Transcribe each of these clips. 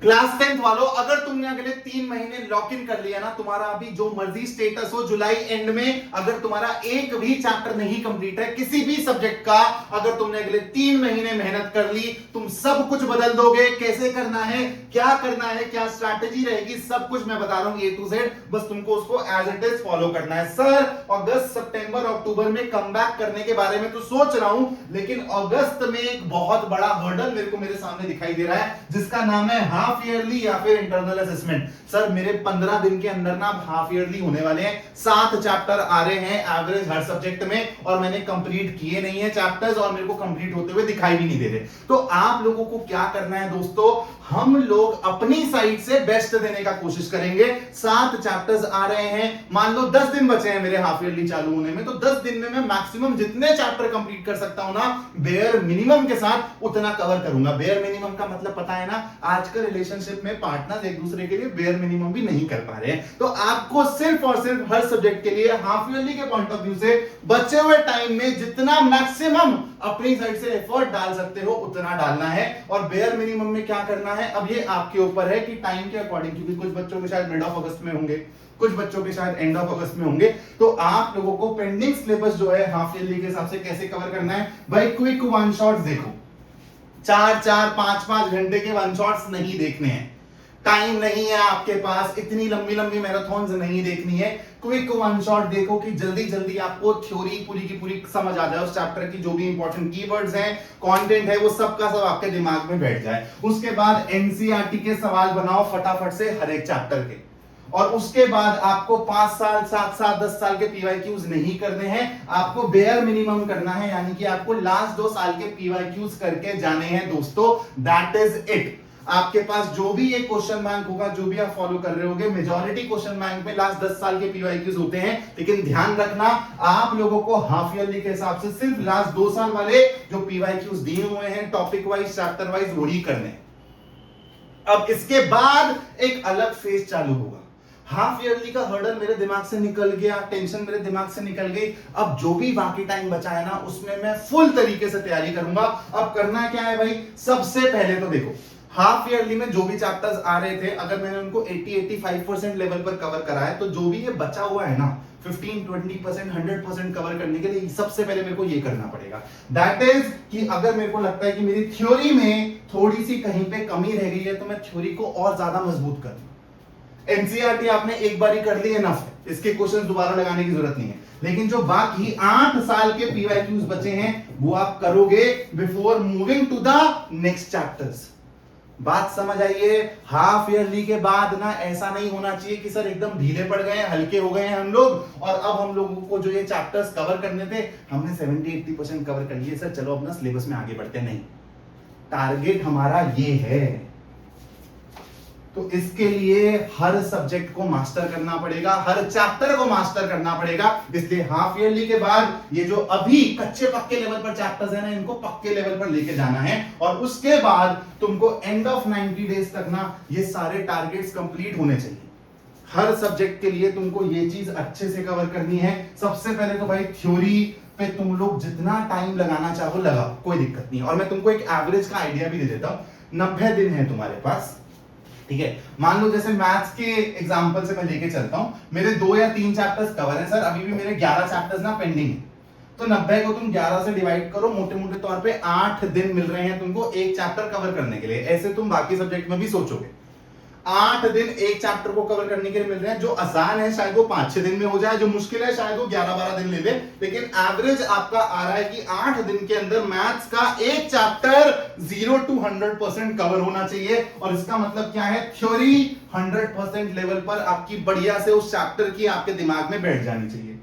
Class 10th वालों, अगर तुमने अगले 3 महीने लॉक इन कर लिया ना, तुम्हारा अभी जो मर्जी स्टेटस हो, जुलाई एंड में अगर तुम्हारा एक भी चैप्टर नहीं कंप्लीट है किसी भी सब्जेक्ट का, अगर तुमने अगले 3 महीने मेहनत कर ली, तुम सब कुछ बदल दोगे। कैसे करना है, क्या करना है, क्या स्ट्रैटेजी रहेगी, सब कुछ मैं बता रहा हूं A to Z, बस तुमको उसको एज इट इज फॉलो करना है। सर अगस्त सितंबर अक्टूबर में कमबैक करने के बारे में तो सोच रहा हूं, लेकिन अगस्त में एक बहुत बड़ा हर्डल मेरे सामने दिखाई दे रहा है, जिसका नाम है हाफ ईयरली या फिर इंटरनल असेसमेंट। सर मेरे 15 दिन के अंदर ना हाफ ईयरली होने वाले हैं, 7 चैप्टर आ रहे हैं एवरेज हर सब्जेक्ट में, और मैंने कंप्लीट किए नहीं है चैप्टर्स, और मेरे को कंप्लीट होते हुए दिखाई भी नहीं दे रहे। तो आप लोगों को क्या करना है दोस्तों, हम लोग अपनी साइड से बेस्ट देने का कोशिश करेंगे। 7 चैप्टर्स आ रहे हैं, मान लो 10 दिन बचे हैं मेरे हाफ ईयरली चालू होने में, तो 10 दिन में मैं मैक्सिमम जितने चैप्टर कंप्लीट कर सकता हूं ना, बेयर मिनिमम के साथ उतना कवर करूंगा। बेयर मिनिमम का मतलब पता है ना, आजकल रिलेशनशिप में पार्टनर एक दूसरे के लिए बेयर मिनिमम भी नहीं कर पा रहे हैं। तो आपको सिर्फ और सिर्फ हर सब्जेक्ट के लिए हाफ ईयरली के पॉइंट ऑफ व्यू से बचे हुए टाइम में जितना मैक्सिमम अपनी साइड से एफर्ट डाल सकते हो उतना डालना है। और बेयर मिनिमम में क्या करना है, अब ये आपके ऊपर है कि टाइम के अकॉर्डिंग, क्योंकि कुछ बच्चों के शायद मिड ऑफ अगस्त में होंगे, कुछ बच्चों के शायद एंड ऑफ अगस्त में होंगे, तो आप लोगों को पेंडिंग सिलेबस जो है हाफ ईयरली के हिसाब से कैसे कवर करना है। भाई क्विक वन शॉट्स देखो, 4-4 5-5 घंटे के वन शॉट्स नहीं देखने हैं, टाइम नहीं है आपके पास, इतनी लंबी लंबी मैराथन नहीं देखनी है। क्विक वन शॉट देखो कि जल्दी जल्दी आपको थ्योरी पूरी की पूरी समझ आ जाए, उस चैप्टर की जो भी इंपॉर्टेंट कीवर्ड्स हैं, कंटेंट है, वो सब का सब आपके दिमाग में बैठ जाए। उसके बाद एनसीईआरटी के सवाल बनाओ फटाफट से हर एक चैप्टर के, और उसके बाद आपको 5 साल 7 साल 10 साल के पीवाईक्यूज नहीं करने हैं, आपको बेयर मिनिमम करना है, यानी कि आपको लास्ट 2 साल के पीवाईक्यूज करके जाने हैं दोस्तों। That is it. आपके पास जो भी ये क्वेश्चन बैंक होगा, जो भी आप फॉलो कर रहे होगे, मेजॉरिटी क्वेश्चन बैंक में लास्ट 10 साल के पीवाईक्यूज होते हैं, लेकिन ध्यान रखना आप लोगों को हाफ ईयरली के हिसाब से सिर्फ लास्ट 2 साल वाले जो पीवाईक्यूज दिए हुए हैं टॉपिक वाइज चैप्टर वाइज वही करने। अब इसके बाद एक अलग फेज चालू होगा। हाफ ईयरली का हर्डल मेरे दिमाग से निकल गया, टेंशन मेरे दिमाग से निकल गई, अब जो भी बाकी टाइम बचा है ना उसमें मैं फुल तरीके से तैयारी करूंगा। अब करना क्या है भाई, सबसे पहले तो देखो हाफ ईयरली में जो भी चैप्टर्स आ रहे थे, अगर मैंने उनको 80-85% लेवल पर कवर करा है, तो जो भी ये बचा हुआ है ना 15-20% 100% कवर करने के लिए सबसे पहले मेरे को ये करना पड़ेगा। दैट इज कि अगर मेरे को लगता है कि मेरी थ्योरी में थोड़ी सी कहीं पे कमी रह गई है, तो मैं थ्योरी को और ज्यादा मजबूत करूं। एनसीईआरटी आपने एक बार ही कर ली, एनफ है, इसके क्वेश्चन दोबारा लगाने की जरूरत नहीं है, लेकिन जो बाकी 8 साल के पीवाईक्यूज बचे हैं वो आप करोगे before moving to the next chapters. बात समझ आइए। हाफ ईयरली के बाद ना ऐसा नहीं होना चाहिए कि सर एकदम ढीले पड़ गए हैं, हल्के हो गए हैं हम लोग, और अब हम लोगों को जो ये चैप्टर्स कवर करने थे हमने 70-80% कवर कर लिए, सर चलो अपना सिलेबस में आगे बढ़ते। नहीं, टारगेट हमारा ये है, तो इसके लिए हर सब्जेक्ट को मास्टर करना पड़ेगा, हर चैप्टर को मास्टर करना पड़ेगा। इसलिए हाफ ईयरली के बाद ये जो अभी कच्चे पक्के लेवल पर चैप्टर्स हैं ना, इनको पक्के लेवल पर लेके जाना है, और उसके बाद तुमको एंड ऑफ 90 डेज तक ना ये सारे टारगेट्स कंप्लीट होने चाहिए। हर सब्जेक्ट के लिए तुमको ये चीज अच्छे से कवर करनी है। सबसे पहले तो भाई थ्योरी पे तुम लोग जितना टाइम लगाना चाहो लगाओ, कोई दिक्कत नहीं है। और मैं तुमको एक एवरेज का आइडिया भी दे देता हूं। 90 दिन है तुम्हारे पास, ठीक है। मान लो जैसे मैथ्स के एग्जांपल से मैं लेके चलता हूं, मेरे 2 या 3 चैप्टर्स कवर हैं सर, अभी भी मेरे 11 चैप्टर्स ना पेंडिंग है, तो 90 को तुम 11 से डिवाइड करो, मोटे मोटे तौर पे 8 दिन मिल रहे हैं तुमको एक चैप्टर कवर करने के लिए। ऐसे तुम बाकी सब्जेक्ट में भी सोचोगे, 8 दिन एक चैप्टर को कवर करने के लिए मिल रहे हैं। जो आसान है शायद वो 5-6 दिन में हो जाए, जो मुश्किल है शायद वो 11-12 दिन ले ले, लेकिन एवरेज आपका आ रहा है कि 8 दिन के अंदर मैथ्स का एक चैप्टर 0 to 100% कवर होना चाहिए। और इसका मतलब क्या है, थ्योरी 100% लेवल पर आपकी बढ़िया से उस चैप्टर की आपके दिमाग में बैठ जानी चाहिए।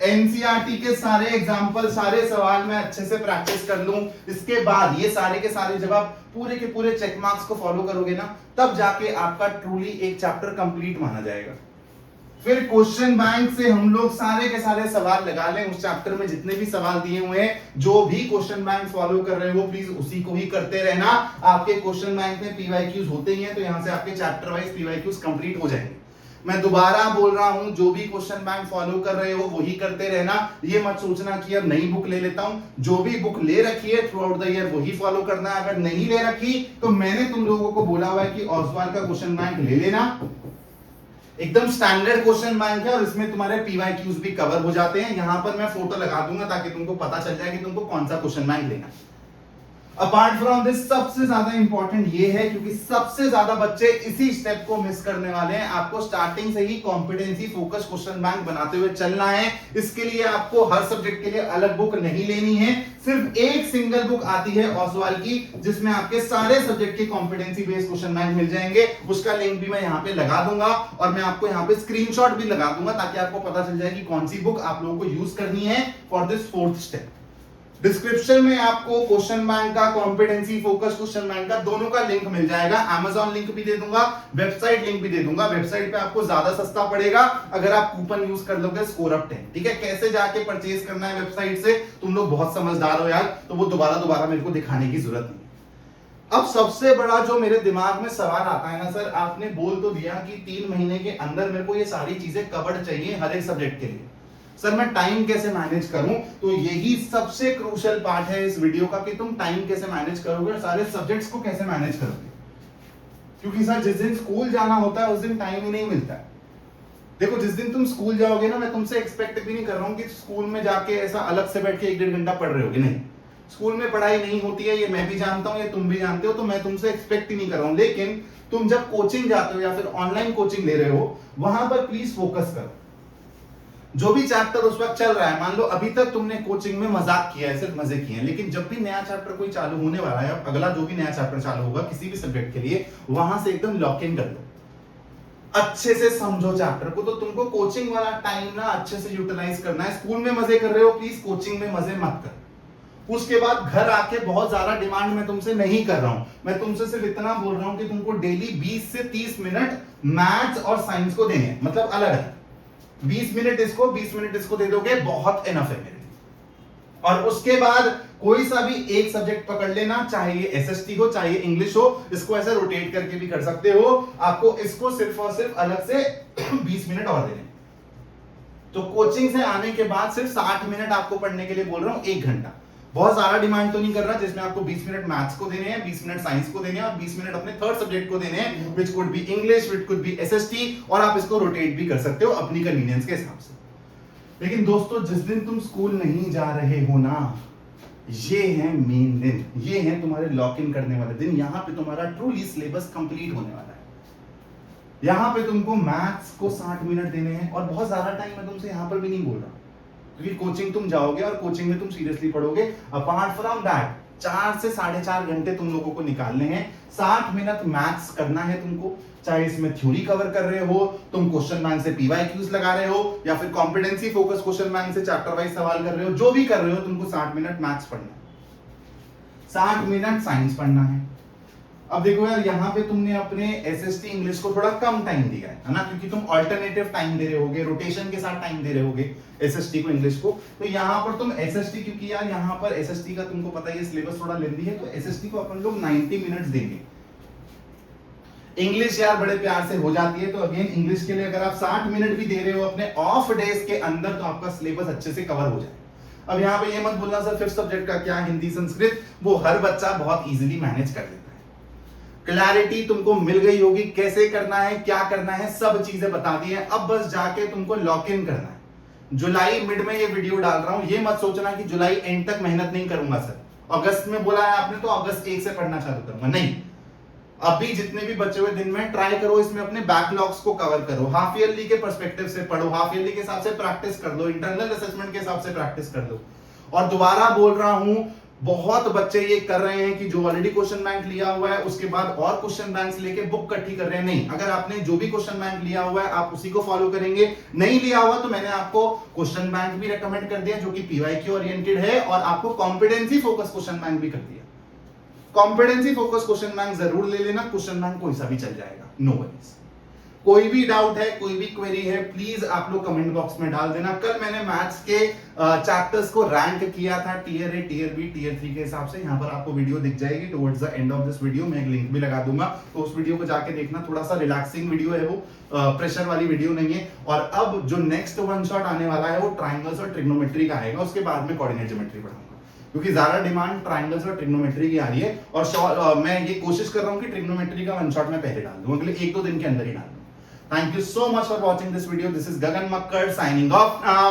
एनसीईआरटी के सारे एग्जाम्पल, सारे सवाल मैं अच्छे से प्रैक्टिस कर लूं, इसके बाद ये सारे के सारे जब आप पूरे के पूरे चेक मार्क्स को फॉलो करोगे ना, तब जाके आपका ट्रूली एक चैप्टर कंप्लीट माना जाएगा। फिर क्वेश्चन बैंक से हम लोग सारे के सारे सवाल लगा लें, उस चैप्टर में जितने भी सवाल दिए हुए हैं, जो भी क्वेश्चन बैंक फॉलो कर रहे हो प्लीज उसी को ही करते रहना। आपके क्वेश्चन बैंक में पीवाईक्यूज होते ही हैं, तो यहां से आपके चैप्टर वाइज पीवाईक्यूज कंप्लीट हो जाएंगे। मैं दोबारा बोल रहा हूं, जो भी क्वेश्चन बैंक फॉलो कर रहे हो वही करते रहना। ये मत सोचना कि अब नई बुक ले लेता हूं, जो भी बुक ले रखी है थ्रू आउट द ईयर वही फॉलो करना है। अगर नहीं ले रखी तो मैंने तुम लोगों को बोला हुआ है कि ऑस्वाल का क्वेश्चन बैंक ले लेना, एकदम स्टैंडर्ड क्वेश्चन बैंक है और इसमें तुम्हारे पीवाईक्यूज भी कवर हो जाते हैं। यहां पर मैं फोटो लगा दूंगा ताकि तुमको पता चल जाए कि तुमको कौन सा क्वेश्चन बैंक लेना है। अपार्ट फ्रॉम दिस सबसे ज्यादा इंपॉर्टेंट ये है, क्योंकि सबसे ज्यादा बच्चे इसी स्टेप को मिस करने वाले हैं। आपको स्टार्टिंग से ही कॉम्पिटेंसी फोकस क्वेश्चन बैंक बनाते हुए चलना है। इसके लिए आपको हर सब्जेक्ट के लिए अलग बुक नहीं लेनी है, सिर्फ एक सिंगल बुक आती है ऑस्वाल की जिसमें आपके सारे सब्जेक्ट के कॉम्पिटेंसी बेस्ड क्वेश्चन बैंक मिल जाएंगे। उसका लिंक भी मैं यहाँ पे लगा दूंगा और मैं आपको यहाँ पे स्क्रीनशॉट भी लगा दूंगा ताकि आपको पता चल जाए कि कौन सी बुक आप लोगों को यूज करनी है for this fourth step. Description में आपको क्वेश्चन बैंक का, कॉम्पिटेंसी फोकस क्वेश्चन बैंक का दोनों का लिंक मिल जाएगा। Amazon लिंक भी दे दूंगा, वेबसाइट लिंक भी दे दूंगा। वेबसाइट पे आपको ज्यादा सस्ता पड़ेगा अगर आप कूपन यूज कर लोगे स्कोर अप 10। ठीक है, कैसे जाके परचेज करना है वेबसाइट से, तुम लोग बहुत समझदार हो यार, तो वो दोबारा मेरे को दिखाने की जरूरत नहीं। अब सबसे बड़ा जो मेरे दिमाग में सवाल आता है ना सर, आपने बोल तो दिया कि 3 महीने के अंदर मेरे को ये सारी चीजें कवर्ड चाहिए हर एक सब्जेक्ट के लिए, सर मैं टाइम कैसे मैनेज करूं? तो यही सबसे क्रूशियल पार्ट है इस वीडियो का कि तुम टाइम कैसे मैनेज करोगे और सारे सब्जेक्ट्स को कैसे मैनेज करोगे। क्योंकि सर जिस दिन स्कूल जाना होता है उस दिन टाइम ही नहीं मिलता है। देखो जिस दिन तुम स्कूल जाओगे ना, मैं तुमसे एक्सपेक्ट भी नहीं कर रहा हूं कि स्कूल में जाके ऐसा अलग से बैठ के 1-1.5 घंटा पढ़ रहे होगे, नहीं। स्कूल में पढ़ाई नहीं होती है, ये मैं भी जानता हूं, ये तुम भी जानते हो, तो मैं तुमसे एक्सपेक्ट ही नहीं कर रहा हूं। लेकिन तुम जब कोचिंग जाते हो या फिर ऑनलाइन कोचिंग ले रहे हो, वहां पर प्लीज फोकस करो। जो भी चैप्टर उस वक्त चल रहा है, मान लो अभी तक तुमने कोचिंग में मजाक किया है, सिर्फ मजे किए हैं, लेकिन जब भी नया चैप्टर कोई चालू होने वाला है, अगला जो भी नया चैप्टर चालू होगा किसी भी सब्जेक्ट के लिए, वहां से एकदम लॉक इन कर लो, अच्छे से समझो चैप्टर को। तो तुमको कोचिंग वाला टाइम ना अच्छे से यूटिलाइज करना है। स्कूल में मजे कर रहे हो, प्लीज कोचिंग में मजे मत करो। उसके बाद घर आके बहुत ज्यादा डिमांड मैं तुमसे नहीं कर रहा हूं, मैं तुमसे सिर्फ इतना बोल रहा हूं कि तुमको डेली 20 से 30 मिनट मैथ्स और साइंस को देने हैं, मतलब अलग अलग 20 मिनट इसको 20 मिनट इसको दे दोगे, बहुत इनफ है मेरे लिए। और उसके बाद कोई सा भी एक सब्जेक्ट पकड़ लेना, चाहे ये एसएसटी हो चाहे इंग्लिश हो, इसको ऐसे रोटेट करके भी कर सकते हो। आपको इसको सिर्फ और सिर्फ अलग से 20 मिनट और देने। तो कोचिंग से आने के बाद सिर्फ 60 मिनट आपको पढ़ने के लिए बोल रहा हूं, 1 घंटा। बहुत सारा डिमांड तो नहीं कर रहा, जिसमें आपको 20 मिनट मैथ्स को देने हैं, 20 मिनट साइंस को देने हैं और 20 मिनट अपने थर्ड सब्जेक्ट को देने हैं, which could be English, which could be SST, और आप इसको रोटेट भी कर सकते हो अपनी कन्वीनियंस के हिसाब से। लेकिन दोस्तों जिस दिन तुम स्कूल नहीं जा रहे हो ना, ये है मेन दिन, ये है तुम्हारे लॉक इन करने वाले दिन। यहां पे तुम्हारा ट्रूली सिलेबस कंप्लीट होने वाला है। यहां पे तुमको मैथ्स को 60 मिनट देने हैं और बहुत ज्यादा टाइम मैं तुमसे यहां पर भी नहीं बोल रहा, क्योंकि कोचिंग तुम जाओगे और कोचिंग में तुम सीरियसली पढ़ोगे। अपार्ट फ्रॉम दैट 4 से 4.5 घंटे तुम लोगों को निकालने हैं। 60 मिनट मैथ्स करना है तुमको, चाहे इसमें थ्योरी कवर कर रहे हो, तुम क्वेश्चन बैंक से पीवाईक्यूज लगा रहे हो, या फिर कॉम्पिटेंसी फोकस क्वेश्चन बैंक से चैप्टर वाइज सवाल कर रहे हो, जो भी कर रहे हो, तुमको 60 मिनट मैथ्स पढ़ना है, 60 मिनट साइंस पढ़ना है। अब देखो यार, यहाँ पे तुमने अपने एसएसटी इंग्लिश को थोड़ा कम टाइम दिया है ना, क्योंकि तुम अल्टरनेटिव टाइम दे रहे होगे, रोटेशन के साथ टाइम दे रहे होगे एसएसटी को इंग्लिश को। तो यहाँ पर तुम एसएसटी, क्योंकि यार यहाँ पर एसएसटी का तुमको पता है सिलेबस थोड़ा लेंथी है, तो एसएसटी को अपन लोग 90 मिनट्स देंगे। इंग्लिश यार बड़े प्यार से हो जाती है, तो अगेन इंग्लिश के लिए अगर आप 60 मिनट भी दे रहे हो अपने ऑफ डेज के अंदर, तो आपका सिलेबस अच्छे से कवर हो जाए। अब यहाँ पे ये मत बोलना सर फिफ्थ सब्जेक्ट का क्या, हिंदी संस्कृत, वो हर बच्चा बहुत इजीली मैनेज कर लेता है। क्लैरिटी तुमको मिल गई होगी, कैसे करना है, क्या करना है, सब चीजें बता दी है। अब बस जाके तुमको लॉक इन करना है। जुलाई मिड में ये वीडियो डाल रहा हूं, ये मत सोचना कि जुलाई एंड तक मेहनत नहीं करूंगा सर, अगस्त में बोला है आपने तो अगस्त 1 से पढ़ना चालू करूंगा, नहीं। अभी जितने भी बचे हुए दिन में ट्राई करो, इसमें अपने बैकलॉग्स को कवर करो, हाफ ईयरली के पर्सपेक्टिव से पढ़ो, हाफ ईयरली के हिसाब से प्रैक्टिस कर लो, इंटरनल असेसमेंट के हिसाब से प्रैक्टिस कर लो। और दोबारा बोल रहा हूं, बहुत बच्चे ये कर रहे हैं कि जो ऑलरेडी क्वेश्चन बैंक लिया हुआ है उसके बाद और क्वेश्चन बैंक्स लेके बुक इकट्ठी कर रहे हैं। नहीं, अगर आपने जो भी क्वेश्चन बैंक लिया हुआ है आप उसी को फॉलो करेंगे। नहीं लिया हुआ तो मैंने आपको क्वेश्चन बैंक भी रेकमेंड कर दिया जो कि पीवाईक्यू ओरिएंटेड है, और आपको कॉम्पिटेंसी फोकस क्वेश्चन बैंक भी कर दिया। कॉम्पिटेंसी फोकस क्वेश्चन बैंक जरूर ले लेना, क्वेश्चन बैंक कोई सा भी चल जाएगा, नो वरीज। कोई भी डाउट है, कोई भी क्वेरी है, प्लीज आप लोग कमेंट बॉक्स में डाल देना। कल मैंने मैथ्स के चैप्टर्स को रैंक किया था टियर ए, टियर बी, टियर 3 के हिसाब से। यहाँ पर आपको वीडियो दिख जाएगी towards the end of this video, मैं एक लिंक भी लगा दूंगा, तो उस वीडियो को जाके देखना। थोड़ा सा रिलैक्सिंग वीडियो है वो, प्रेशर वाली वीडियो नहीं है। और अब जो नेक्स्ट वन शॉट आने वाला है वो ट्राइंगल्स और ट्रिग्नोमेट्री का आएगा, उसके बाद में कोऑर्डिनेट ज्योमेट्री पढ़ाऊंगा, क्योंकि ज्यादा डिमांड ट्राइंगल्स और ट्रिग्नोमेट्री की आ रही है। और मैं ये कोशिश कर रहा हूँ कि ट्रिग्नोमेट्री का वन शॉट मैं पहले डाल दूं, अगले 1-2 दिन के अंदर ही डाल दूं। Thank you so much for watching this video. This is Gagan Makkar signing off now.